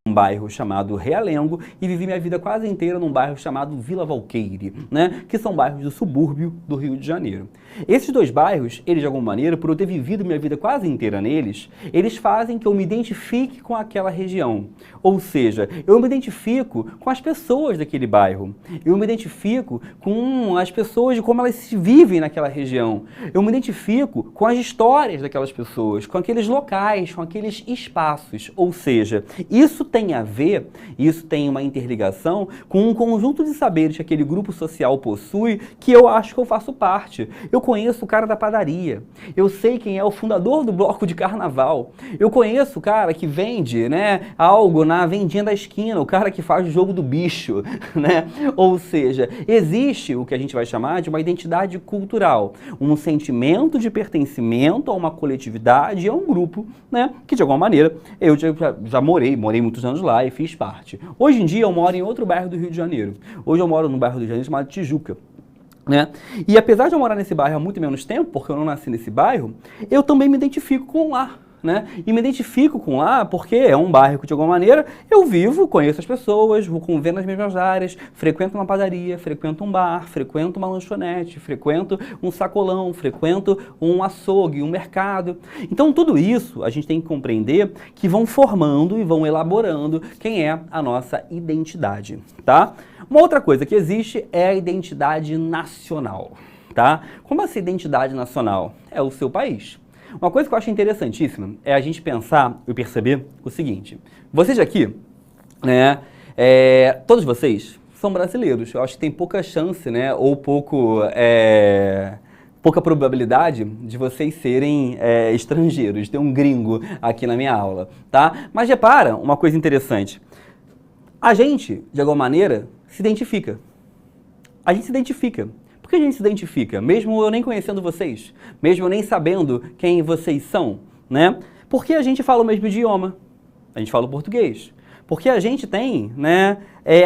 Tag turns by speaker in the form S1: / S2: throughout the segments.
S1: num bairro chamado Realengo e vivi minha vida quase inteira num bairro chamado Vila Valqueire, né? Que são bairros do subúrbio do Rio de Janeiro. Esses dois bairros, eles de alguma maneira, por eu ter vivido minha vida quase inteira neles, eles fazem que eu me identifique com aquela região. Ou seja, eu me identifico com as pessoas daquele bairro. Eu me identifico com as pessoas de como elas se vivem naquela região. Eu me identifico com as histórias daquelas pessoas, com aqueles locais, com aqueles espaços. Ou seja, isso tem a ver, isso tem uma interligação com um conjunto de saberes que aquele grupo social possui que eu acho que eu faço parte. Eu conheço o cara da padaria, eu sei quem é o fundador do bloco de carnaval, eu conheço o cara que vende, né, algo na vendinha da esquina, o cara que faz o jogo do bicho, né? Ou seja, existe o que a gente vai chamar de uma identidade cultural, um sentimento de pertencimento a uma coletividade, a um grupo, né, que de alguma maneira eu já morei muitos anos lá e fiz parte. Hoje em dia eu moro em outro bairro do Rio de Janeiro. Hoje eu moro num bairro do Rio de Janeiro chamado Tijuca. Né? E apesar de eu morar nesse bairro há muito menos tempo, porque eu não nasci nesse bairro, eu também me identifico com lá. Né? E me identifico com lá porque é um bairro que de alguma maneira eu vivo, conheço as pessoas, vou conviver nas mesmas áreas, frequento uma padaria, frequento um bar, frequento uma lanchonete, frequento um sacolão, frequento um açougue, um mercado. Então tudo isso a gente tem que compreender que vão formando e vão elaborando quem é a nossa identidade, tá? Uma outra coisa que existe é a identidade nacional, tá? Como essa identidade nacional é o seu país. Uma coisa que eu acho interessantíssima é a gente pensar e perceber o seguinte. Vocês aqui, né, todos vocês são brasileiros. Eu acho que tem pouca chance, né, ou pouca probabilidade de vocês serem estrangeiros, de ter um gringo aqui na minha aula, tá? Mas repara uma coisa interessante. A gente, de alguma maneira, se identifica. A gente se identifica. Por que a gente se identifica? Mesmo eu nem conhecendo vocês, mesmo eu nem sabendo quem vocês são, né? Porque a gente fala o mesmo idioma, a gente fala o português. Porque a gente tem, né,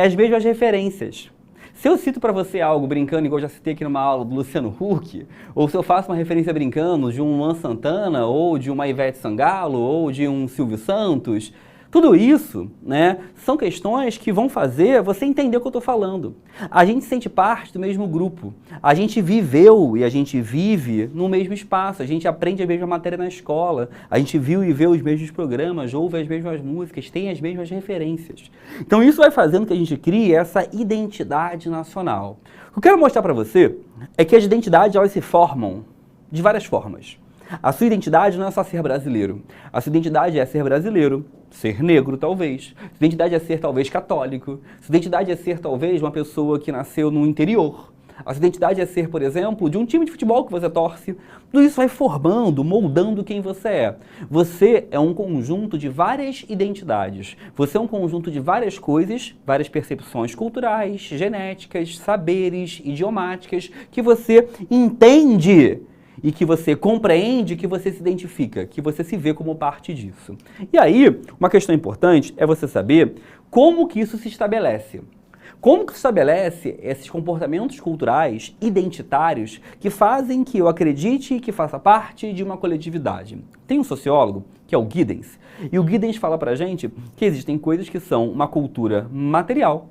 S1: as mesmas referências. Se eu cito para você algo brincando, igual eu já citei aqui numa aula do Luciano Huck, ou se eu faço uma referência brincando de um Luan Santana, ou de uma Ivete Sangalo, ou de um Silvio Santos, tudo isso, né, são questões que vão fazer você entender o que eu estou falando. A gente sente parte do mesmo grupo. A gente viveu e a gente vive no mesmo espaço. A gente aprende a mesma matéria na escola. A gente viu e vê os mesmos programas, ouve as mesmas músicas, tem as mesmas referências. Então isso vai fazendo que a gente crie essa identidade nacional. O que eu quero mostrar para você é que as identidades elas se formam de várias formas. A sua identidade não é só ser brasileiro. A sua identidade é ser brasileiro, ser negro, talvez. Sua identidade é ser, talvez, católico. Sua identidade é ser, talvez, uma pessoa que nasceu no interior. A sua identidade é ser, por exemplo, de um time de futebol que você torce. Tudo isso vai formando, moldando quem você é. Você é um conjunto de várias identidades. Você é um conjunto de várias coisas, várias percepções culturais, genéticas, saberes, idiomáticas, que você entende e que você compreende, que você se identifica, que você se vê como parte disso. E aí, uma questão importante é você saber como que isso se estabelece. Como que se estabelece esses comportamentos culturais identitários que fazem que eu acredite que faça parte de uma coletividade? Tem um sociólogo, que é o Giddens, e o Giddens fala pra gente que existem coisas que são uma cultura material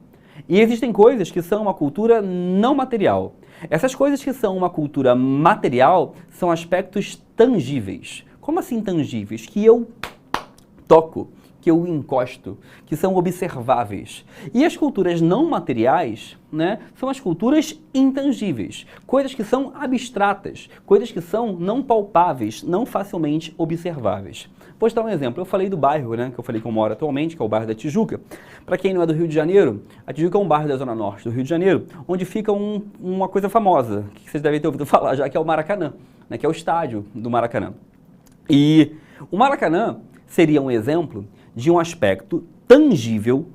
S1: e existem coisas que são uma cultura não material. Essas coisas que são uma cultura material são aspectos tangíveis. Como assim tangíveis? Que eu toco, que eu encosto, que são observáveis. E as culturas não materiais, né, são as culturas intangíveis, coisas que são abstratas, coisas que são não palpáveis, não facilmente observáveis. Vou te dar um exemplo. Eu falei do bairro, né, que eu falei que eu moro atualmente, que é o bairro da Tijuca. Para quem não é do Rio de Janeiro, a Tijuca é um bairro da Zona Norte do Rio de Janeiro, onde fica uma coisa famosa, que vocês devem ter ouvido falar já, que é o Maracanã, né, que é o estádio do Maracanã. E o Maracanã seria um exemplo de um aspecto tangível,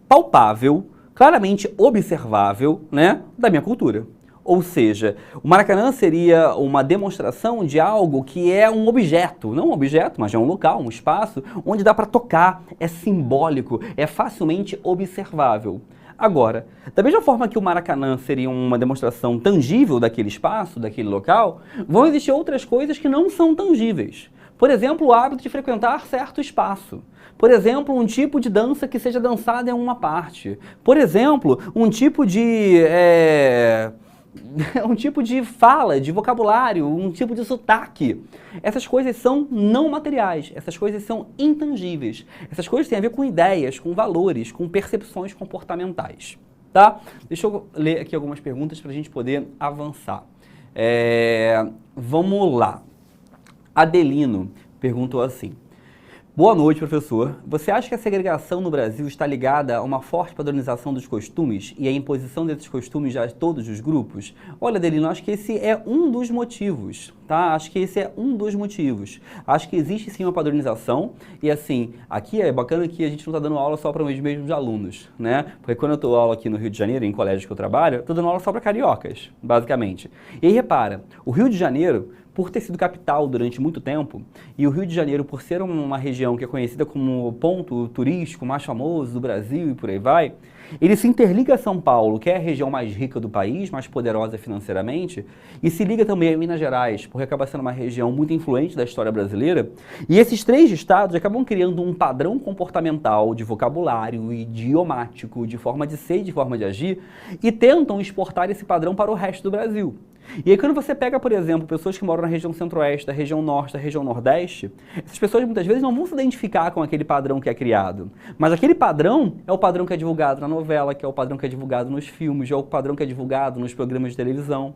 S1: palpável, claramente observável, né, da minha cultura. Ou seja, o Maracanã seria uma demonstração de algo que é um objeto, não um objeto, mas é um local, um espaço, onde dá para tocar, é simbólico, é facilmente observável. Agora, da mesma forma que o Maracanã seria uma demonstração tangível daquele espaço, daquele local, vão existir outras coisas que não são tangíveis. Por exemplo, o hábito de frequentar certo espaço. Por exemplo, um tipo de dança que seja dançada em uma parte. Por exemplo, um tipo de um tipo de fala, de vocabulário, um tipo de sotaque. Essas coisas são não materiais, essas coisas são intangíveis. Essas coisas têm a ver com ideias, com valores, com percepções comportamentais. Tá? Deixa eu ler aqui algumas perguntas para a gente poder avançar. Vamos lá. Adelino perguntou assim: boa noite, professor. Você acha que a segregação no Brasil está ligada a uma forte padronização dos costumes e a imposição desses costumes a todos os grupos? Olha, Adelino, acho que esse é um dos motivos, tá? Acho que esse é um dos motivos. Acho que existe sim uma padronização e assim, aqui é bacana que a gente não está dando aula só para os mesmos alunos, né? Porque quando eu estou aula aqui no Rio de Janeiro, em colégio que eu trabalho, estou dando aula só para cariocas, basicamente. E aí, repara, o Rio de Janeiro, por ter sido capital durante muito tempo, e o Rio de Janeiro, por ser uma região que é conhecida como o ponto turístico mais famoso do Brasil e por aí vai, ele se interliga a São Paulo, que é a região mais rica do país, mais poderosa financeiramente, e se liga também a Minas Gerais, porque acaba sendo uma região muito influente da história brasileira, e esses três estados acabam criando um padrão comportamental de vocabulário, idiomático, de forma de ser e de forma de agir, e tentam exportar esse padrão para o resto do Brasil. E aí quando você pega, por exemplo, pessoas que moram na região centro-oeste, da região norte, da região nordeste, essas pessoas muitas vezes não vão se identificar com aquele padrão que é criado. Mas aquele padrão é o padrão que é divulgado na novela, que é o padrão que é divulgado nos filmes, é o padrão que é divulgado nos programas de televisão.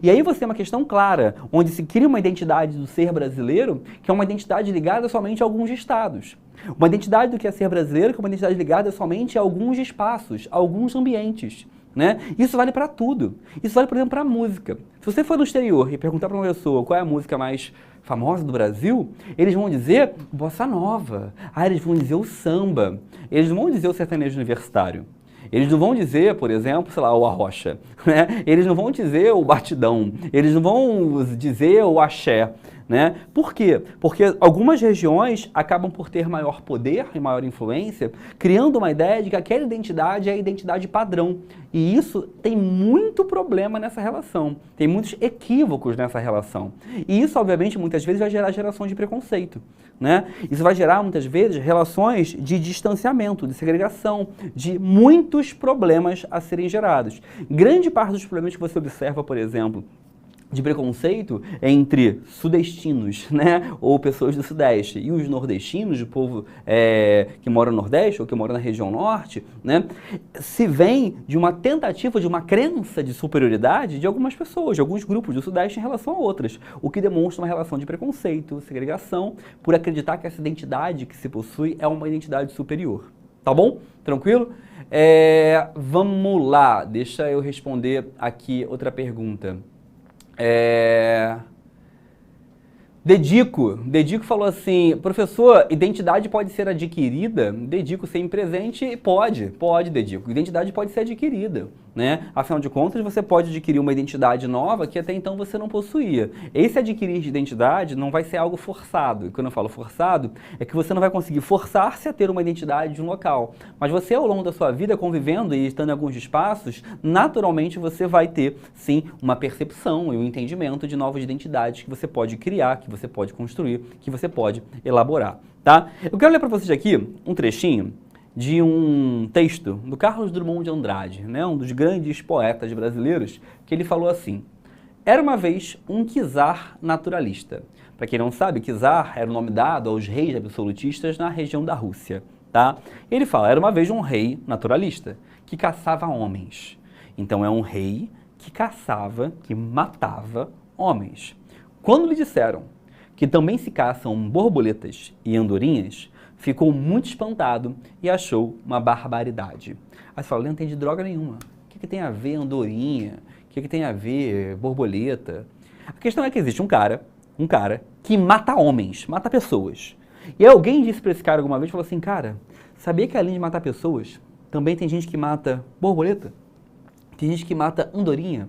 S1: E aí você tem uma questão clara, onde se cria uma identidade do ser brasileiro, que é uma identidade ligada somente a alguns estados. Uma identidade do que é ser brasileiro, que é uma identidade ligada somente a alguns espaços, a alguns ambientes. Né? Isso vale para tudo. Isso vale, por exemplo, para a música. Se você for no exterior e perguntar para uma pessoa qual é a música mais famosa do Brasil, eles vão dizer bossa nova. Eles vão dizer o samba. Eles não vão dizer o sertanejo universitário. Eles não vão dizer, por exemplo, sei lá, o arrocha. Né? Eles não vão dizer o batidão. Eles não vão dizer o axé. Né? Por quê? Porque algumas regiões acabam por ter maior poder e maior influência, criando uma ideia de que aquela identidade é a identidade padrão. E isso tem muito problema nessa relação, tem muitos equívocos nessa relação. E isso, obviamente, muitas vezes vai gerar geração de preconceito. Né? Isso vai gerar, muitas vezes, relações de distanciamento, de segregação, de muitos problemas a serem gerados. Grande parte dos problemas que você observa, por exemplo, de preconceito entre sudestinos, né, ou pessoas do Sudeste, e os nordestinos, o povo que mora no Nordeste ou que mora na região Norte, né, se vem de uma tentativa, de uma crença de superioridade de algumas pessoas, de alguns grupos do Sudeste em relação a outras, o que demonstra uma relação de preconceito, segregação, por acreditar que essa identidade que se possui é uma identidade superior. Tá bom? Tranquilo? Vamos lá, deixa eu responder aqui outra pergunta. Dedico falou assim: professor, identidade pode ser adquirida? Dedico sempre presente, pode, Dedico. Identidade pode ser adquirida, né? Afinal de contas, você pode adquirir uma identidade nova que até então você não possuía. Esse adquirir de identidade não vai ser algo forçado. E quando eu falo forçado, é que você não vai conseguir forçar-se a ter uma identidade de um local. Mas você, ao longo da sua vida, convivendo e estando em alguns espaços, naturalmente você vai ter, sim, uma percepção e um entendimento de novas identidades que você pode criar, que você pode construir, que você pode elaborar, tá? Eu quero ler para vocês aqui um trechinho de um texto do Carlos Drummond de Andrade, né, um dos grandes poetas brasileiros, que ele falou assim: era uma vez um czar naturalista. Para quem não sabe, czar era o nome dado aos reis absolutistas na região da Rússia, tá? Ele fala: era uma vez um rei naturalista que caçava homens. Então é um rei que caçava, que matava homens. Quando lhe disseram que também se caçam borboletas e andorinhas, ficou muito espantado e achou uma barbaridade. Aí você fala: não entendi droga nenhuma. O que tem a ver andorinha? O que tem a ver borboleta? A questão é que existe um cara que mata homens, mata pessoas. E alguém disse para esse cara alguma vez, falou assim: cara, sabia que além de matar pessoas, também tem gente que mata borboleta? Tem gente que mata andorinha?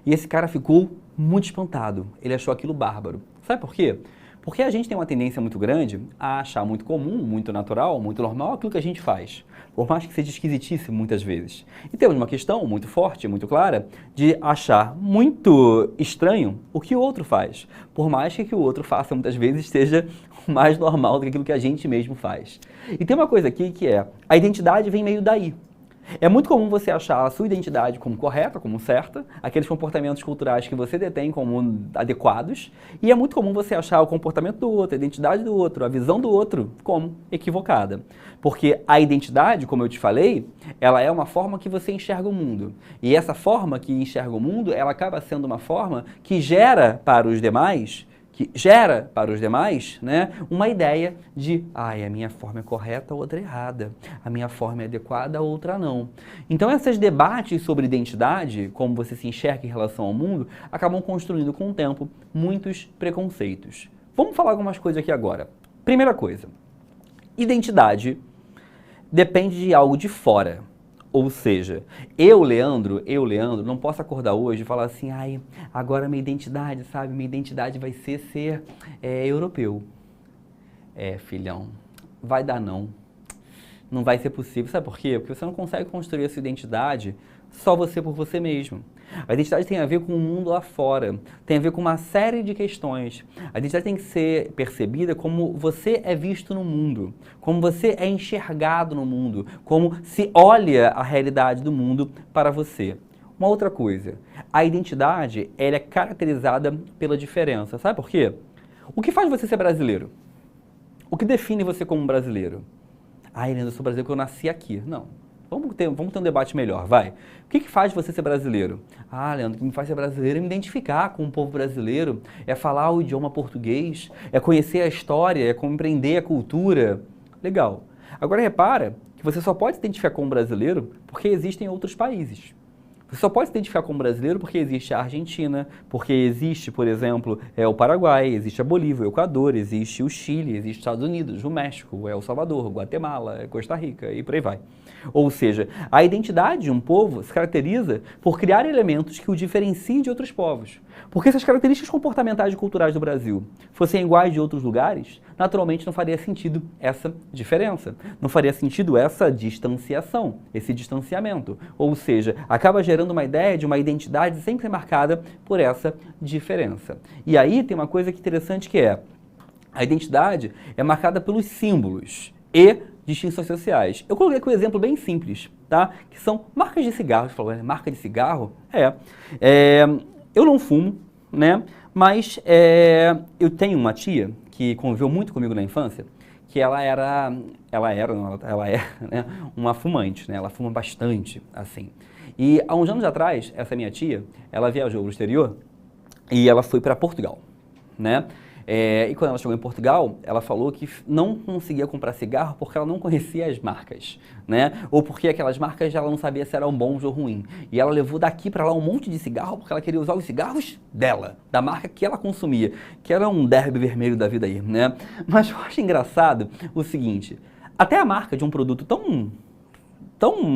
S1: E esse cara ficou muito espantado. Ele achou aquilo bárbaro. Sabe por quê? Porque a gente tem uma tendência muito grande a achar muito comum, muito natural, muito normal aquilo que a gente faz, por mais que seja esquisitíssimo muitas vezes. E temos uma questão muito forte, muito clara, de achar muito estranho o que o outro faz, por mais que o que o outro faça muitas vezes seja mais normal do que aquilo que a gente mesmo faz. E tem uma coisa aqui que é, a identidade vem meio daí. É muito comum você achar a sua identidade como correta, como certa, aqueles comportamentos culturais que você detém como adequados, e é muito comum você achar o comportamento do outro, a identidade do outro, a visão do outro como equivocada. Porque a identidade, como eu te falei, ela é uma forma que você enxerga o mundo. E essa forma que enxerga o mundo, ela acaba sendo uma forma que gera para os demais né, uma ideia de, a minha forma é correta, a outra é errada, a minha forma é adequada, a outra não. Então esses debates sobre identidade, como você se enxerga em relação ao mundo, acabam construindo com o tempo muitos preconceitos. Vamos falar algumas coisas aqui agora. Primeira coisa, identidade depende de algo de fora. Ou seja, eu, Leandro, não posso acordar hoje e falar assim, agora minha identidade, sabe, minha identidade vai ser europeu. Filhão, vai dar não. Não vai ser possível. Sabe por quê? Porque você não consegue construir essa identidade só você por você mesmo. A identidade tem a ver com o mundo lá fora, tem a ver com uma série de questões. A identidade tem que ser percebida como você é visto no mundo, como você é enxergado no mundo, como se olha a realidade do mundo para você. Uma outra coisa, a identidade ela é caracterizada pela diferença. Sabe por quê? O que faz você ser brasileiro? O que define você como brasileiro? Leandro, eu sou brasileiro porque eu nasci aqui. Não. Vamos ter um debate melhor, vai. O que faz você ser brasileiro? Leandro, o que me faz ser brasileiro é me identificar com o povo brasileiro, é falar o idioma português, é conhecer a história, é compreender a cultura. Legal. Agora repara que você só pode se identificar como brasileiro porque existem outros países. Você só pode se identificar como brasileiro porque existe a Argentina, porque existe, por exemplo, o Paraguai, existe a Bolívia, o Equador, existe o Chile, existe os Estados Unidos, o México, El Salvador, Guatemala, Costa Rica e por aí vai. Ou seja, a identidade de um povo se caracteriza por criar elementos que o diferenciem de outros povos. Porque se as características comportamentais e culturais do Brasil fossem iguais de outros lugares, naturalmente não faria sentido essa diferença, não faria sentido essa distanciação, esse distanciamento. Ou seja, acaba gerando uma ideia de uma identidade sempre marcada por essa diferença. E aí tem uma coisa que interessante que é, a identidade é marcada pelos símbolos e distinções sociais. Eu coloquei aqui um exemplo bem simples, tá? Que são marcas de cigarro. Você falou, marca de cigarro? Eu não fumo, né? Mas eu tenho uma tia que conviveu muito comigo na infância, que ela é, né, uma fumante, né? Ela fuma bastante, assim. E há uns anos atrás, essa minha tia, ela viajou para o exterior e ela foi para Portugal, né? E quando ela chegou em Portugal, ela falou que não conseguia comprar cigarro porque ela não conhecia as marcas, né? Ou porque aquelas marcas ela não sabia se eram bons ou ruins. E ela levou daqui para lá um monte de cigarro porque ela queria usar os cigarros dela, da marca que ela consumia, que era um derby vermelho da vida aí, né? Mas eu acho engraçado o seguinte, até a marca de um produto tão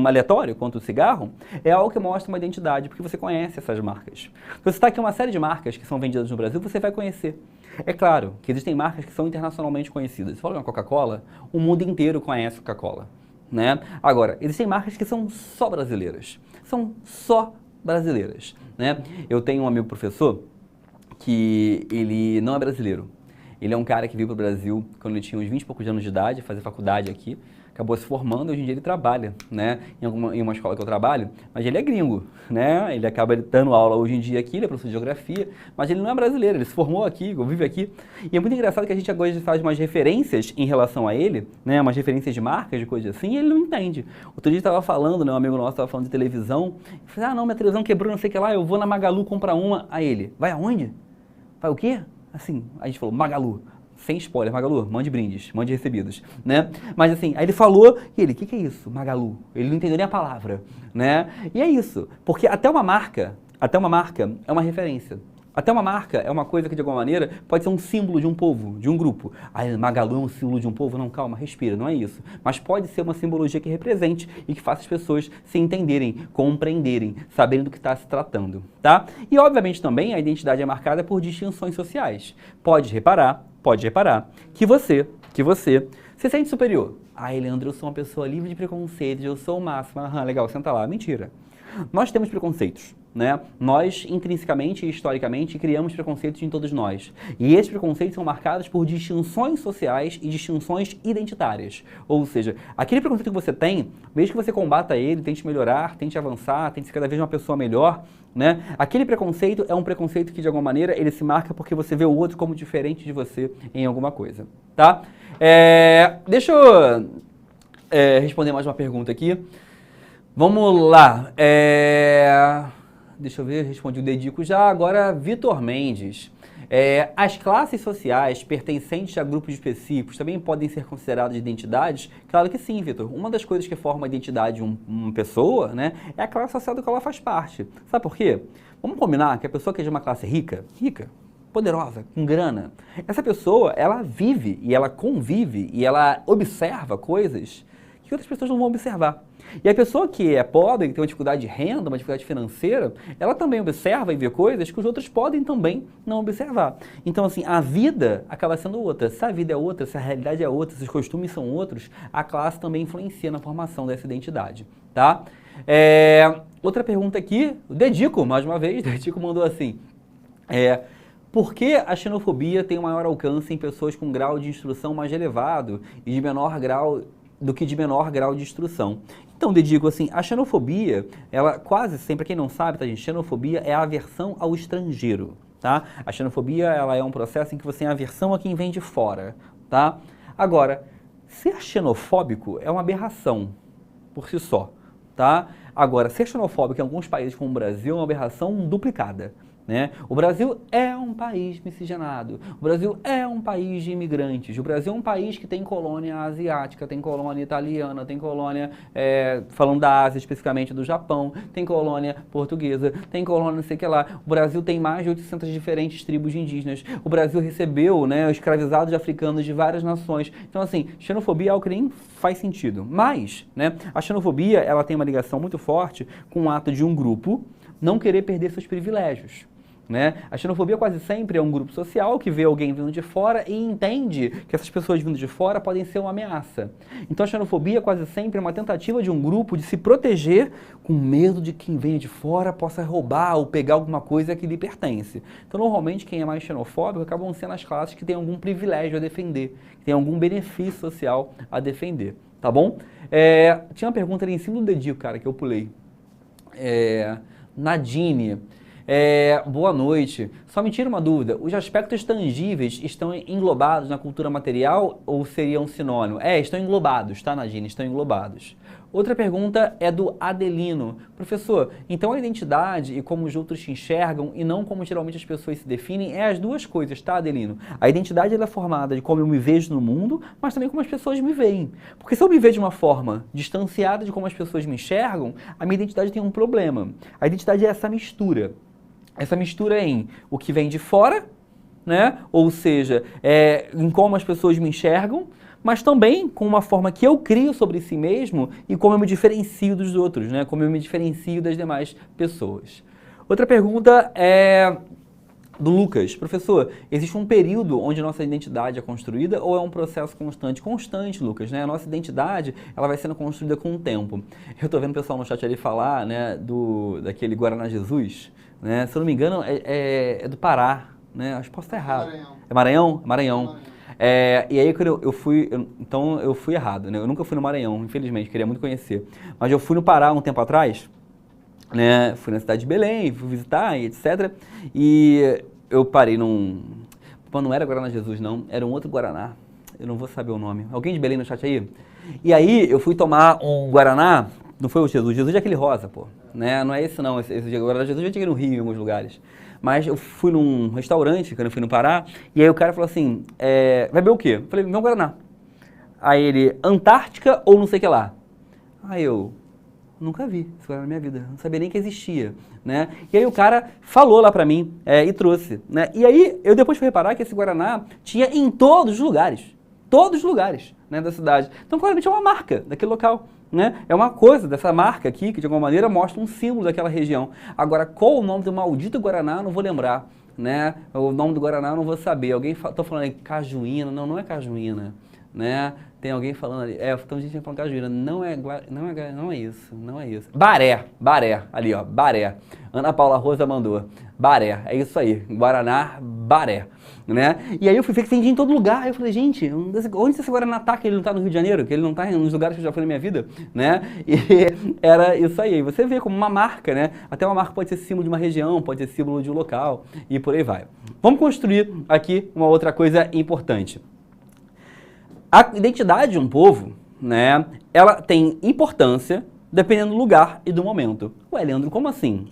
S1: aleatório quanto o cigarro, é algo que mostra uma identidade, porque você conhece essas marcas. Se você está aqui uma série de marcas que são vendidas no Brasil, você vai conhecer. É claro que existem marcas que são internacionalmente conhecidas. Se fala uma Coca-Cola, o mundo inteiro conhece a Coca-Cola, né? Agora, existem marcas que são só brasileiras. São só brasileiras, né? Eu tenho um amigo professor que ele não é brasileiro. Ele é um cara que veio para o Brasil quando ele tinha uns 20 e poucos anos de idade, fazer faculdade aqui, acabou se formando e hoje em dia ele trabalha, né, em uma escola que eu trabalho, mas ele é gringo, né, ele acaba dando aula hoje em dia aqui, ele é professor de geografia, mas ele não é brasileiro, ele se formou aqui, vive aqui, e é muito engraçado que a gente agora faz umas referências em relação a ele, né, umas referências de marcas, de coisas assim, e ele não entende. Outro dia estava falando, né, um amigo nosso estava falando de televisão, eu falei, não, minha televisão quebrou, não sei o que lá, eu vou na Magalu comprar uma, aí ele, vai aonde? Vai o quê? Assim, a gente falou, Magalu. Sem spoiler, Magalu, mande brindes, mande recebidos, né? Mas assim, aí ele falou, e ele, o que é isso, Magalu? Ele não entendeu nem a palavra, né? E é isso, porque até uma marca é uma referência. Até uma marca é uma coisa que, de alguma maneira, pode ser um símbolo de um povo, de um grupo. Magalu é um símbolo de um povo? Não, calma, respira, não é isso. Mas pode ser uma simbologia que represente e que faça as pessoas se entenderem, compreenderem, saberem do que está se tratando, tá? E, obviamente, também a identidade é marcada por distinções sociais. Pode reparar pode reparar que você se sente superior. Ai, Leandro, eu sou uma pessoa livre de preconceitos, eu sou o máximo. Aham, legal, senta lá. Mentira. Nós temos preconceitos, né? Nós, intrinsecamente e historicamente, criamos preconceitos em todos nós. E esses preconceitos são marcados por distinções sociais e distinções identitárias. Ou seja, aquele preconceito que você tem, mesmo que você combata ele, tente melhorar, tente avançar, tente ser cada vez uma pessoa melhor, né? Aquele preconceito é um preconceito que, de alguma maneira, ele se marca porque você vê o outro como diferente de você em alguma coisa, tá? Deixa eu responder mais uma pergunta aqui. Vamos lá. Deixa eu ver, respondi o Dedico já. Agora, Vitor Mendes. As classes sociais pertencentes a grupos específicos também podem ser consideradas identidades? Claro que sim, Vitor. Uma das coisas que forma a identidade de uma pessoa, né, é a classe social do qual ela faz parte. Sabe por quê? Vamos combinar que a pessoa que é de uma classe rica, poderosa, com grana, essa pessoa, ela vive e ela convive e ela observa coisas que outras pessoas não vão observar. E a pessoa que é pobre, que tem uma dificuldade de renda, uma dificuldade financeira, ela também observa e vê coisas que os outros podem também não observar. Então, assim, a vida acaba sendo outra. Se a vida é outra, se a realidade é outra, se os costumes são outros, a classe também influencia na formação dessa identidade, tá? Outra pergunta aqui, o Dedico, mais uma vez, o Dedico mandou assim, por que a xenofobia tem um maior alcance em pessoas com grau de instrução mais elevado e de menor grau do que de menor grau de instrução? Então, Dedico, assim, a xenofobia, ela quase sempre, quem não sabe, tá, gente, xenofobia é a aversão ao estrangeiro, tá? A xenofobia, ela é um processo em que você tem aversão a quem vem de fora, tá? Agora, ser xenofóbico é uma aberração por si só, tá? Agora, ser xenofóbico em alguns países como o Brasil é uma aberração duplicada, né? O Brasil é um país miscigenado, o Brasil é um país de imigrantes, o Brasil é um país que tem colônia asiática, tem colônia italiana, tem colônia, falando da Ásia especificamente, do Japão, tem colônia portuguesa, tem colônia não sei o que lá. O Brasil tem mais de 800 diferentes tribos indígenas, o Brasil recebeu, né, escravizados africanos de várias nações. Então, assim, xenofobia é algo que nem faz sentido. Mas, né, a xenofobia, ela tem uma ligação muito forte com o ato de um grupo não querer perder seus privilégios, né? A xenofobia quase sempre é um grupo social que vê alguém vindo de fora e entende que essas pessoas vindo de fora podem ser uma ameaça. Então a xenofobia quase sempre é uma tentativa de um grupo de se proteger com medo de que quem venha de fora possa roubar ou pegar alguma coisa que lhe pertence. Então normalmente quem é mais xenofóbico acabam sendo as classes que têm algum privilégio a defender, que têm algum benefício social a defender, tá bom? Tinha uma pergunta ali em cima do dedinho, cara, que eu pulei. Nadine. Boa noite. Só me tira uma dúvida, os aspectos tangíveis estão englobados na cultura material ou seriam sinônimo? Estão englobados, tá, Nadine? Estão englobados. Outra pergunta é do Adelino. Professor, então a identidade e como os outros te enxergam e não como geralmente as pessoas se definem é as duas coisas, tá, Adelino? A identidade ela é formada de como eu me vejo no mundo, mas também como as pessoas me veem. Porque se eu me vejo de uma forma distanciada de como as pessoas me enxergam, a minha identidade tem um problema. A identidade é essa mistura. Essa mistura em o que vem de fora, né? Ou seja, em como as pessoas me enxergam, mas também com uma forma que eu crio sobre si mesmo e como eu me diferencio dos outros, né? Como eu me diferencio das demais pessoas. Outra pergunta é do Lucas. Professor, existe um período onde a nossa identidade é construída ou é um processo constante? Constante, Lucas, né? A nossa identidade, ela vai sendo construída com o tempo. Eu tô vendo o pessoal no chat ali falar, né, daquele Guaraná Jesus, né? Se eu não me engano, é do Pará, né? Acho que posso estar errado.
S2: Maranhão.
S1: É Maranhão? Maranhão. E aí quando eu fui, então eu fui errado, né? Eu nunca fui no Maranhão, infelizmente, queria muito conhecer. Mas eu fui no Pará um tempo atrás, né? Fui na cidade de Belém, fui visitar e etc. E eu parei num... Pô, não era Guaraná Jesus, não. Era um outro Guaraná. Eu não vou saber o nome. Alguém de Belém no chat aí? E aí eu fui tomar um Guaraná. Não foi o Jesus. Jesus é aquele rosa, pô. Né? Não é esse não. Esse Guaraná Jesus já tinha no Rio em alguns lugares. Mas eu fui num restaurante, quando eu fui no Pará. E aí o cara falou assim, vai beber o quê? Eu falei, meu Guaraná. Aí ele, Antártica ou não sei o que lá. Aí eu... Nunca vi esse Guaraná na minha vida, não sabia nem que existia, né? E aí o cara falou lá pra mim e trouxe, né? E aí eu depois fui reparar que esse Guaraná tinha em todos os lugares, né, da cidade. Então claramente é uma marca daquele local, né? É uma coisa dessa marca aqui que de alguma maneira mostra um símbolo daquela região. Agora, qual o nome do maldito Guaraná, não vou lembrar. né? O nome do Guaraná eu não vou saber. Alguém tô falando aí cajuína, não é cajuína, né? Tem alguém falando ali, tem gente falando cajuína, não é isso. Baré, ali ó, Baré. Ana Paula Rosa mandou, Baré, é isso aí, Guaraná, Baré, né? E aí eu fui ver que vendia em todo lugar, aí eu falei, gente, onde esse Guaraná tá, que ele não tá no Rio de Janeiro, que ele não tá nos lugares que eu já fui na minha vida, né? E era isso aí, você vê como uma marca, né? Até uma marca pode ser símbolo de uma região, pode ser símbolo de um local, e por aí vai. Vamos construir aqui uma outra coisa importante. A identidade de um povo, né, ela tem importância dependendo do lugar e do momento. Ué, Leandro, como assim?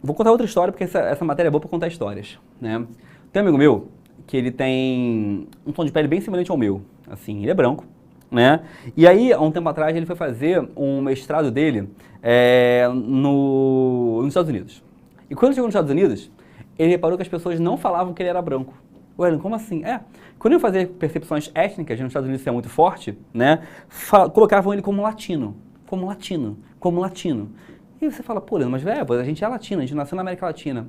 S1: Vou contar outra história, porque essa matéria é boa para contar histórias, né? Tem um amigo meu que ele tem um tom de pele bem semelhante ao meu, assim, ele é branco, né? E aí, há um tempo atrás, ele foi fazer um mestrado dele nos Estados Unidos. E quando chegou nos Estados Unidos, ele reparou que as pessoas não falavam que ele era branco. Ué, como assim? Quando eu fazia percepções étnicas, nos Estados Unidos isso é muito forte, né? Colocavam ele como latino. E você fala, pô, mas a gente é latino, a gente nasceu na América Latina.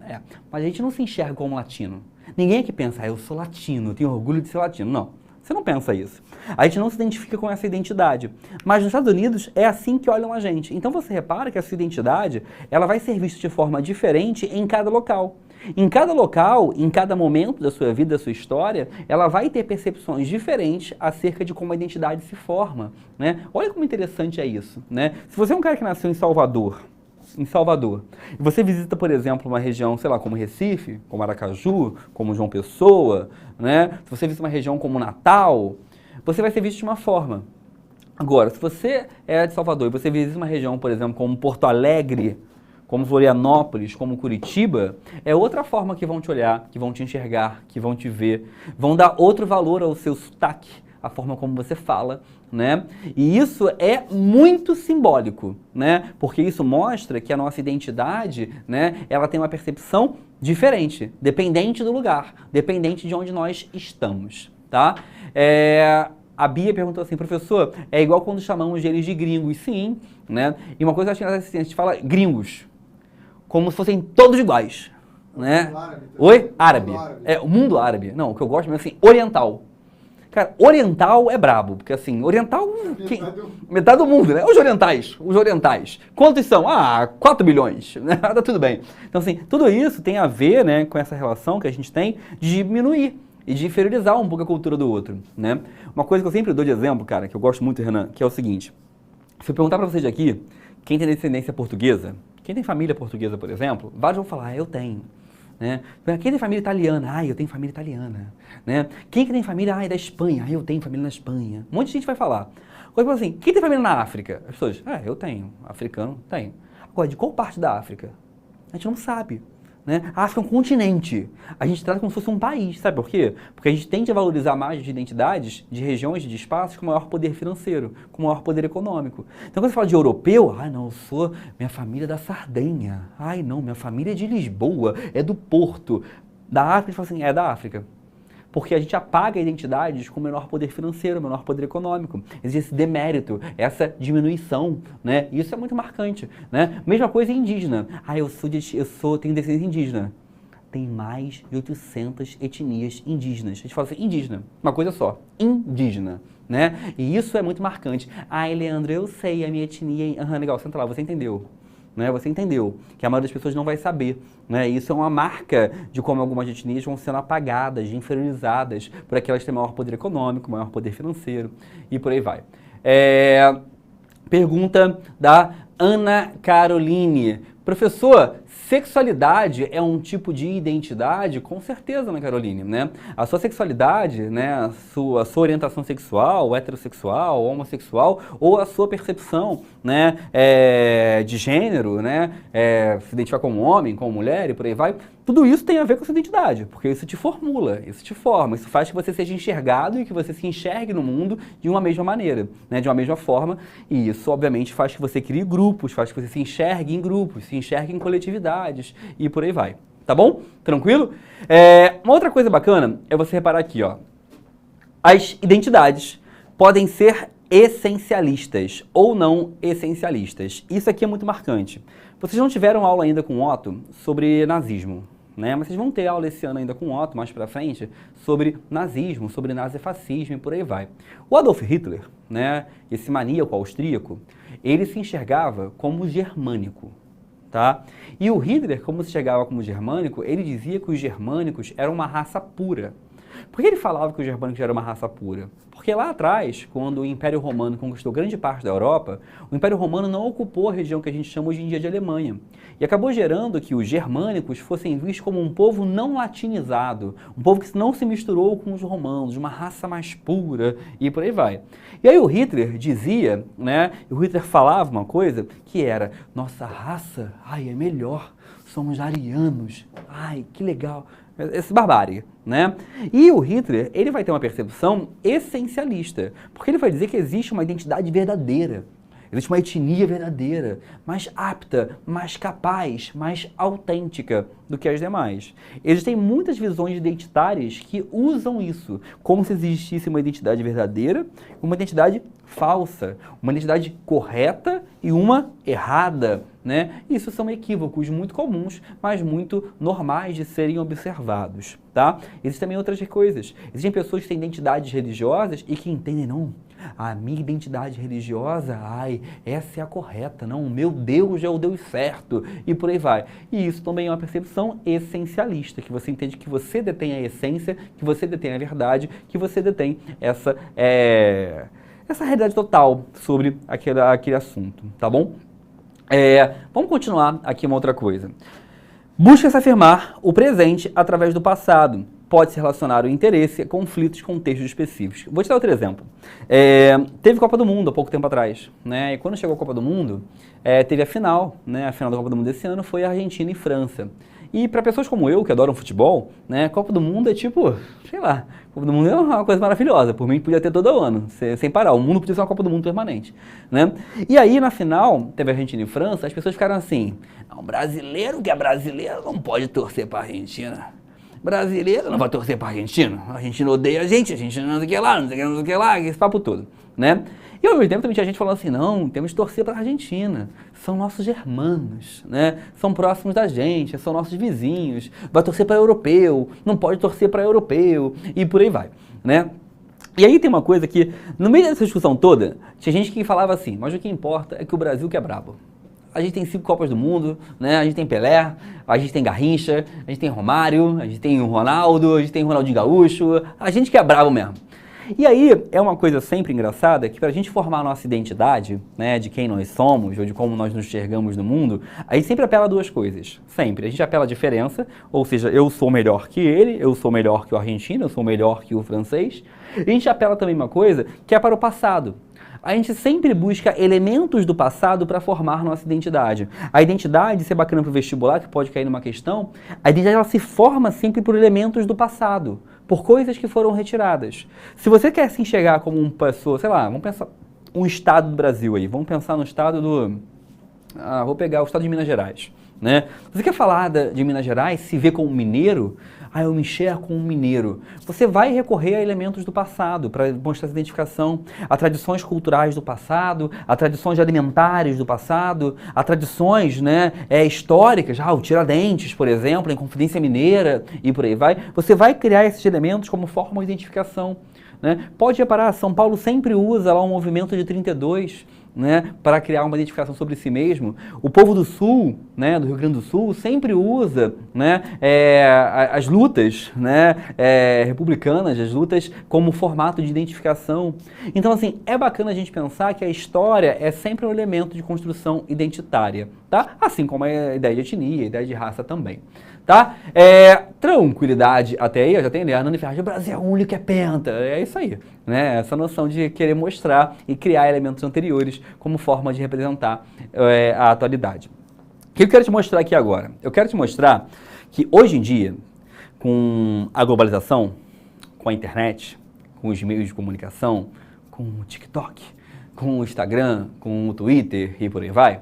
S1: Mas a gente não se enxerga como latino. Ninguém aqui pensa, eu sou latino, eu tenho orgulho de ser latino. Não, você não pensa isso. A gente não se identifica com essa identidade. Mas nos Estados Unidos é assim que olham a gente. Então você repara que a sua identidade, ela vai ser vista de forma diferente em cada local. Em cada local, em cada momento da sua vida, da sua história, ela vai ter percepções diferentes acerca de como a identidade se forma, né? Olha como interessante é isso, né? Se você é um cara que nasceu em Salvador, e você visita, por exemplo, uma região, sei lá, como Recife, como Aracaju, como João Pessoa, né? Se você visita uma região como Natal, você vai ser visto de uma forma. Agora, se você é de Salvador e você visita uma região, por exemplo, como Porto Alegre, como Florianópolis, como Curitiba, é outra forma que vão te olhar, que vão te enxergar, que vão te ver, vão dar outro valor ao seu sotaque, a forma como você fala, né? E isso é muito simbólico, né? Porque isso mostra que a nossa identidade, né, ela tem uma percepção diferente, dependente do lugar, dependente de onde nós estamos, tá? A Bia perguntou assim, professor, é igual quando chamamos eles de gringos? Sim, né? E uma coisa que eu acho que a gente fala gringos, como se fossem todos iguais, né?
S2: Árabe,
S1: Oi? Árabe. O mundo árabe. Não, o que eu gosto mesmo assim, oriental. Cara, oriental é brabo, porque assim, oriental, metade do mundo, né? Os orientais. Quantos são? 4 bilhões, né? Tá tudo bem. Então assim, tudo isso tem a ver, né, com essa relação que a gente tem de diminuir e de inferiorizar um pouco a cultura do outro, né? Uma coisa que eu sempre dou de exemplo, cara, que eu gosto muito, Renan, que é o seguinte, se eu perguntar pra vocês aqui, quem tem descendência portuguesa, quem tem família portuguesa, por exemplo, vários vão falar, eu tenho. Né? Quem tem família italiana? Eu tenho família italiana. Né? Quem que tem família? É da Espanha. Eu tenho família na Espanha. Um monte de gente vai falar. Agora, assim, quem tem família na África? As pessoas, eu tenho. Africano, tenho. Agora, de qual parte da África? A gente não sabe. Né? A África é um continente. A gente trata como se fosse um país. Sabe por quê? Porque a gente tende a valorizar mais de identidades, de regiões, de espaços com maior poder financeiro, com maior poder econômico. Então, quando você fala de europeu, não, eu sou minha família é da Sardenha. Não, minha família é de Lisboa, é do Porto. Da África, a gente fala assim, é da África. Porque a gente apaga identidades com menor poder financeiro, menor poder econômico. Existe esse demérito, essa diminuição, né? E isso é muito marcante, né? Mesma coisa indígena. Tenho descendência indígena. Tem mais de 800 etnias indígenas. A gente fala assim, indígena, uma coisa só, indígena, né? E isso é muito marcante. Leandro, eu sei a minha etnia. Legal, senta lá, você entendeu. Né, você entendeu que a maioria das pessoas não vai saber. Né? Isso é uma marca de como algumas etnias vão sendo apagadas, inferiorizadas, por aquelas que têm maior poder econômico, maior poder financeiro e por aí vai. Pergunta da Ana Caroline. Professor, sexualidade é um tipo de identidade? Com certeza, Ana Caroline, né? A sua sexualidade, né, a sua orientação sexual, heterossexual, homossexual, ou a sua percepção, né, de gênero, né, se identificar como homem, como mulher e por aí vai, tudo isso tem a ver com a sua identidade, porque isso te formula, isso te forma, isso faz que você seja enxergado e que você se enxergue no mundo de uma mesma maneira, né, de uma mesma forma, e isso obviamente faz que você crie grupos, faz que você se enxergue em grupos, se enxergue em coletividades e por aí vai. Tá bom? Tranquilo? Uma outra coisa bacana é você reparar aqui, ó. As identidades podem ser essencialistas ou não essencialistas. Isso aqui é muito marcante. Vocês não tiveram aula ainda com o Otto sobre nazismo, né? Mas vocês vão ter aula esse ano ainda com o Otto, mais pra frente, sobre nazismo, sobre nazifascismo e por aí vai. O Adolf Hitler, né, esse maníaco austríaco, ele se enxergava como germânico, tá? E o Hitler, como se enxergava como germânico, ele dizia que os germânicos eram uma raça pura. Por que ele falava que os germânicos eram uma raça pura? Porque lá atrás, quando o Império Romano conquistou grande parte da Europa, o Império Romano não ocupou a região que a gente chama hoje em dia de Alemanha. E acabou gerando que os germânicos fossem vistos como um povo não latinizado, um povo que não se misturou com os romanos, uma raça mais pura e por aí vai. E aí o Hitler dizia, né, o Hitler falava uma coisa que era, nossa raça, ai, é melhor, somos arianos, ai, que legal. Esse barbárie, né? E o Hitler, ele vai ter uma percepção essencialista, porque ele vai dizer que existe uma identidade verdadeira, existe uma etnia verdadeira, mais apta, mais capaz, mais autêntica do que as demais. Existem muitas visões identitárias que usam isso, como se existisse uma identidade verdadeira, uma identidade falsa, uma identidade correta e uma errada, né? Isso são equívocos muito comuns, mas muito normais de serem observados, tá? Existem também outras coisas. Existem pessoas que têm identidades religiosas e que entendem, não, a minha identidade religiosa, ai, essa é a correta, não, o meu Deus é o Deus certo, e por aí vai. E isso também é uma percepção essencialista, que você entende que você detém a essência, que você detém a verdade, que você detém essa realidade total sobre aquele assunto, tá bom? Vamos continuar aqui uma outra coisa. Busca-se afirmar o presente através do passado. Pode se relacionar o interesse a conflitos, contextos específicos. Vou te dar outro exemplo. Teve Copa do Mundo há pouco tempo atrás, né? E quando chegou a Copa do Mundo, teve a final, né? A final da Copa do Mundo desse ano foi Argentina e França. E para pessoas como eu, que adoram futebol, né, Copa do Mundo é tipo, sei lá, Copa do Mundo é uma coisa maravilhosa. Por mim, podia ter todo ano, sem parar. O mundo podia ser uma Copa do Mundo permanente, né? E aí, na final, teve Argentina e França, as pessoas ficaram assim, não, brasileiro que é brasileiro não pode torcer para a Argentina. Brasileiro não vai torcer para a Argentina. A Argentina odeia a gente não sei o que lá, não sei o que lá, esse papo todo, né? E ao mesmo tempo também tinha gente falando assim, não, temos que torcer para a Argentina, são nossos irmãos, né? São próximos da gente, são nossos vizinhos, vai torcer para europeu, não pode torcer para europeu, e por aí vai, né? E aí tem uma coisa que, no meio dessa discussão toda, tinha gente que falava assim, mas o que importa é que o Brasil que é brabo. A gente tem 5 Copas do Mundo, né? A gente tem Pelé, a gente tem Garrincha, a gente tem Romário, a gente tem o Ronaldo, a gente tem o Ronaldinho Gaúcho, a gente que é brabo mesmo. E aí é uma coisa sempre engraçada que para a gente formar a nossa identidade, né, de quem nós somos ou de como nós nos enxergamos no mundo, a gente sempre apela a duas coisas, sempre. A gente apela a diferença, ou seja, eu sou melhor que ele, eu sou melhor que o argentino, eu sou melhor que o francês. E a gente apela também uma coisa que é para o passado. A gente sempre busca elementos do passado para formar nossa identidade. A identidade, isso é bacana para o vestibular, que pode cair numa questão, a identidade ela se forma sempre por elementos do passado, por coisas que foram retiradas. Se você quer se enxergar como uma pessoa, sei lá, vamos pensar um estado do Brasil aí, vamos pensar no estado do... vou pegar o estado de Minas Gerais, né? Você quer falar de Minas Gerais, se vê como mineiro? Eu me enxergo como um mineiro. Você vai recorrer a elementos do passado para mostrar essa identificação, a tradições culturais do passado, a tradições alimentares do passado, a tradições, né, históricas, o Tiradentes, por exemplo, a Inconfidência Mineira e por aí vai. Você vai criar esses elementos como forma de identificação, né? Pode reparar, São Paulo sempre usa lá um movimento de 32, né, para criar uma identificação sobre si mesmo. O povo do Sul, né, do Rio Grande do Sul, sempre usa, né, as lutas, né, republicanas, as lutas como formato de identificação. Então, assim, é bacana a gente pensar que a história é sempre um elemento de construção identitária, tá? Assim como a ideia de etnia, a ideia de raça também. Tá? Tranquilidade até aí, eu já tenho ideia, Nani Ferraz, o Brasil é o único que é penta, é isso aí, né? Essa noção de querer mostrar e criar elementos anteriores como forma de representar a atualidade. O que eu quero te mostrar aqui agora? Eu quero te mostrar que hoje em dia, com a globalização, com a internet, com os meios de comunicação, com o TikTok, com o Instagram, com o Twitter e por aí vai,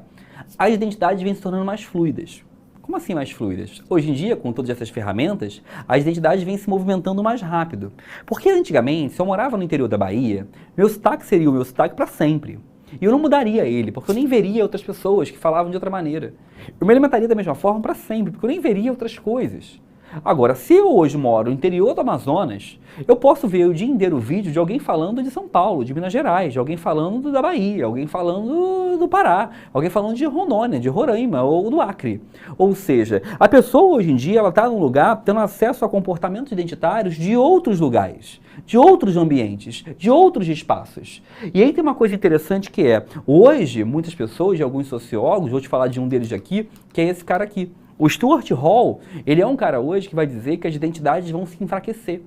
S1: as identidades vêm se tornando mais fluidas. Como assim mais fluidas? Hoje em dia, com todas essas ferramentas, as identidades vêm se movimentando mais rápido. Porque antigamente, se eu morava no interior da Bahia, meu sotaque seria o meu sotaque para sempre. E eu não mudaria ele, porque eu nem veria outras pessoas que falavam de outra maneira. Eu me alimentaria da mesma forma para sempre, porque eu nem veria outras coisas. Agora, se eu hoje moro no interior do Amazonas, eu posso ver o dia inteiro o vídeo de alguém falando de São Paulo, de Minas Gerais, de alguém falando da Bahia, alguém falando do Pará, alguém falando de Rondônia, de Roraima ou do Acre. Ou seja, a pessoa hoje em dia ela está num lugar tendo acesso a comportamentos identitários de outros lugares, de outros ambientes, de outros espaços. E aí tem uma coisa interessante que é, hoje, muitas pessoas, de alguns sociólogos, vou te falar de um deles aqui, que é esse cara aqui. O Stuart Hall, ele é um cara hoje que vai dizer que as identidades vão se enfraquecer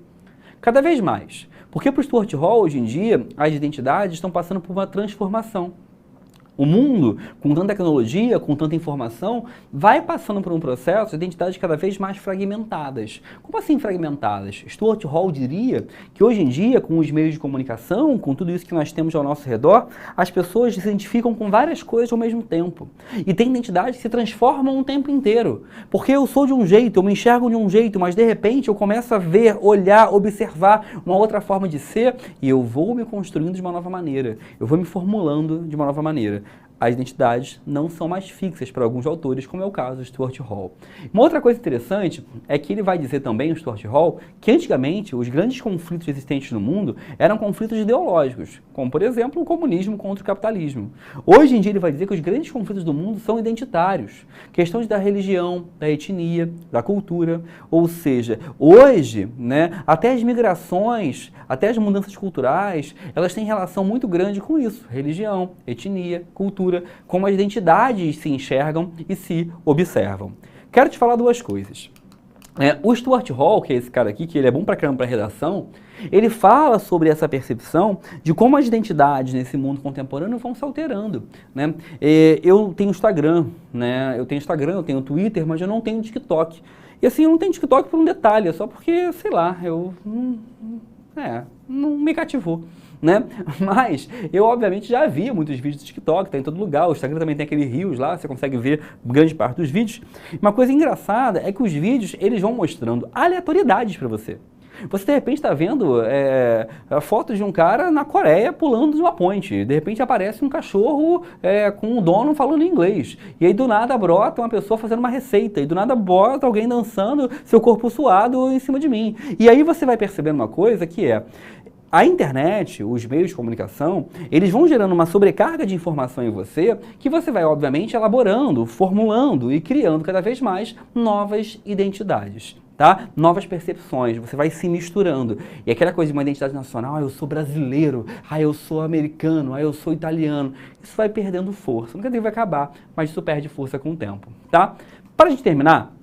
S1: cada vez mais. Porque para o Stuart Hall, hoje em dia, as identidades estão passando por uma transformação. O mundo, com tanta tecnologia, com tanta informação, vai passando por um processo de identidades cada vez mais fragmentadas. Como assim fragmentadas? Stuart Hall diria que hoje em dia, com os meios de comunicação, com tudo isso que nós temos ao nosso redor, as pessoas se identificam com várias coisas ao mesmo tempo. E tem identidades que se transformam o tempo inteiro. Porque eu sou de um jeito, eu me enxergo de um jeito, mas de repente eu começo a ver, olhar, observar uma outra forma de ser e eu vou me construindo de uma nova maneira. Eu vou me formulando de uma nova maneira. As identidades não são mais fixas para alguns autores, como é o caso do Stuart Hall. Uma outra coisa interessante é que ele vai dizer também, o Stuart Hall, que antigamente os grandes conflitos existentes no mundo eram conflitos ideológicos, como por exemplo o comunismo contra o capitalismo. Hoje em dia ele vai dizer que os grandes conflitos do mundo são identitários, questões da religião, da etnia, da cultura, ou seja, hoje, né, até as migrações, até as mudanças culturais, elas têm relação muito grande com isso, religião, etnia, cultura, como as identidades se enxergam e se observam. Quero te falar duas coisas. O Stuart Hall, que é esse cara aqui, que ele é bom pra caramba pra redação, ele fala sobre essa percepção de como as identidades nesse mundo contemporâneo vão se alterando, né? Eu tenho Instagram, né? Eu tenho Twitter, mas eu não tenho TikTok. E assim, eu não tenho TikTok por um detalhe, é só porque, sei lá, não me cativou. Né? Mas eu obviamente já vi muitos vídeos do TikTok, tá em todo lugar, o Instagram também tem aquele Reels lá, você consegue ver grande parte dos vídeos. Uma coisa engraçada é que os vídeos, eles vão mostrando aleatoriedades para você. Você de repente está vendo a foto de um cara na Coreia pulando de uma ponte, de repente aparece um cachorro com o dono falando inglês, e aí do nada brota uma pessoa fazendo uma receita, e do nada brota alguém dançando seu corpo suado em cima de mim. E aí você vai percebendo uma coisa que a internet, os meios de comunicação, eles vão gerando uma sobrecarga de informação em você que você vai, obviamente, elaborando, formulando e criando cada vez mais novas identidades, tá? Novas percepções, você vai se misturando. E aquela coisa de uma identidade nacional, eu sou brasileiro, eu sou americano, eu sou italiano, isso vai perdendo força. Não quer dizer que vai acabar, mas isso perde força com o tempo, tá? Para a gente terminar,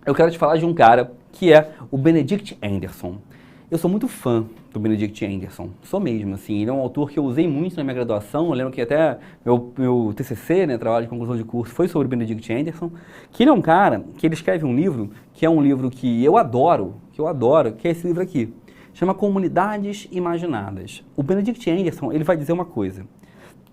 S1: eu quero te falar de um cara que é o Benedict Anderson. Eu sou muito fã do Benedict Anderson, sou mesmo, assim, ele é um autor que eu usei muito na minha graduação, eu lembro que até meu TCC, né, trabalho de conclusão de curso, foi sobre o Benedict Anderson, que ele é um cara que ele escreve um livro, que é um livro que eu adoro, que é esse livro aqui, chama Comunidades Imaginadas. O Benedict Anderson, ele vai dizer uma coisa,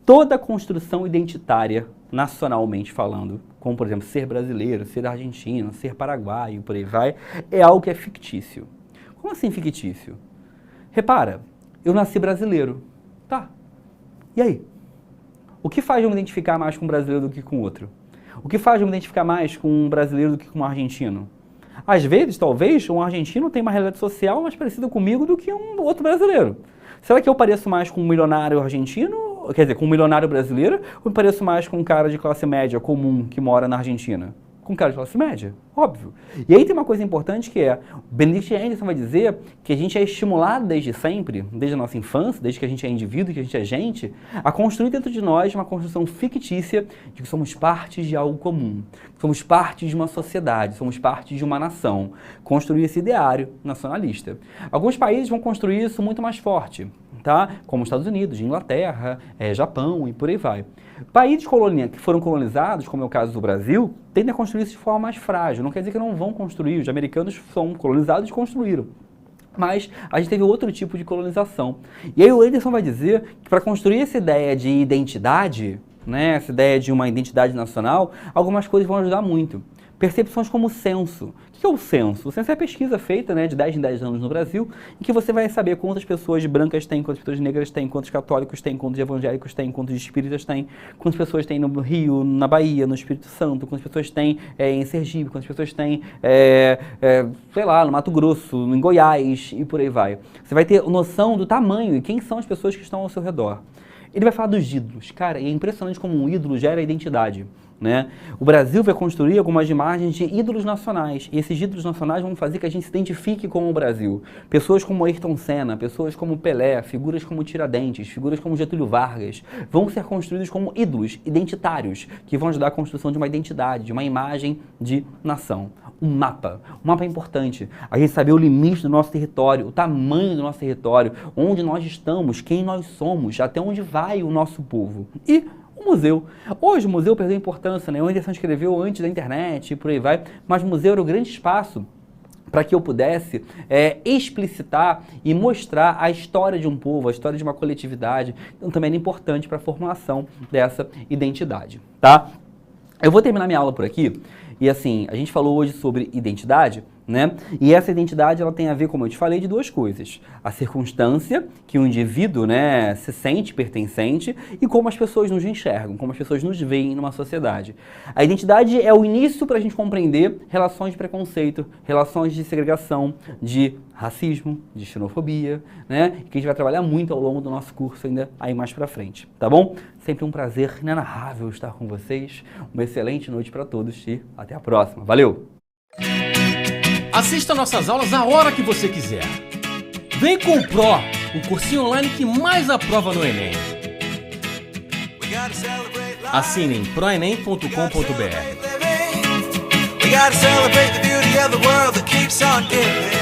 S1: toda construção identitária, nacionalmente falando, como por exemplo, ser brasileiro, ser argentino, ser paraguaio, por aí vai, é algo que é fictício. Como assim fictício? Repara, eu nasci brasileiro. Tá. E aí? O que faz eu me identificar mais com um brasileiro do que com outro? O que faz eu me identificar mais com um brasileiro do que com um argentino? Às vezes, talvez, um argentino tenha uma realidade social mais parecida comigo do que um outro brasileiro. Será que eu pareço mais com um milionário argentino, quer dizer, com um milionário brasileiro, ou eu pareço mais com um cara de classe média comum que mora na Argentina? Com um cara de classe média, óbvio. E aí tem uma coisa importante que o Benedict Anderson vai dizer que a gente é estimulado desde sempre, desde a nossa infância, desde que a gente é indivíduo, que a gente é gente, a construir dentro de nós uma construção fictícia de que somos parte de algo comum, somos parte de uma sociedade, somos parte de uma nação. Construir esse ideário nacionalista. Alguns países vão construir isso muito mais forte, tá? Como os Estados Unidos, Inglaterra, Japão e por aí vai. Países que foram colonizados, como é o caso do Brasil, tendem a construir isso de forma mais frágil. Não quer dizer que não vão construir, os americanos são colonizados e construíram. Mas a gente teve outro tipo de colonização. E aí o Anderson vai dizer que para construir essa ideia de identidade, né, essa ideia de uma identidade nacional, algumas coisas vão ajudar muito. Percepções como o censo. O que é o censo? O censo é a pesquisa feita, né, de 10 em 10 anos no Brasil, em que você vai saber quantas pessoas brancas tem, quantas pessoas negras tem, quantos católicos tem, quantos evangélicos tem, quantos espíritas tem, quantas pessoas tem no Rio, na Bahia, no Espírito Santo, quantas pessoas tem em Sergipe, quantas pessoas tem, sei lá, no Mato Grosso, em Goiás e por aí vai. Você vai ter noção do tamanho e quem são as pessoas que estão ao seu redor. Ele vai falar dos ídolos. Cara, e é impressionante como um ídolo gera identidade. Né? O Brasil vai construir algumas imagens de ídolos nacionais, e esses ídolos nacionais vão fazer que a gente se identifique com o Brasil. Pessoas como Ayrton Senna, pessoas como Pelé, figuras como Tiradentes, figuras como Getúlio Vargas, vão ser construídos como ídolos identitários, que vão ajudar a construção de uma identidade, de uma imagem de nação. Um mapa. Um mapa é importante. A gente saber o limite do nosso território, o tamanho do nosso território, onde nós estamos, quem nós somos, até onde vai o nosso povo. E o museu. Hoje o museu perdeu importância, né? O Anderson escreveu antes da internet e por aí vai, mas o museu era o grande espaço para que eu pudesse explicitar e mostrar a história de um povo, a história de uma coletividade. Então também era importante para a formulação dessa identidade, tá? Eu vou terminar minha aula por aqui. E assim, a gente falou hoje sobre identidade, né? E essa identidade ela tem a ver, como eu te falei, de duas coisas. A circunstância que o indivíduo, né, se sente pertencente e como as pessoas nos enxergam, como as pessoas nos veem numa sociedade. A identidade é o início para a gente compreender relações de preconceito, relações de segregação, de racismo, de xenofobia, né? Que a gente vai trabalhar muito ao longo do nosso curso ainda aí mais pra frente, tá bom? Sempre um prazer inenarrável estar com vocês. Uma excelente noite para todos e até a próxima. Valeu!
S2: Assista nossas aulas a hora que você quiser. Vem com o Pro, o cursinho online que mais aprova no Enem. Assine em proenem.com.br.
S3: We gotta celebrate the beauty of the world that keeps on giving.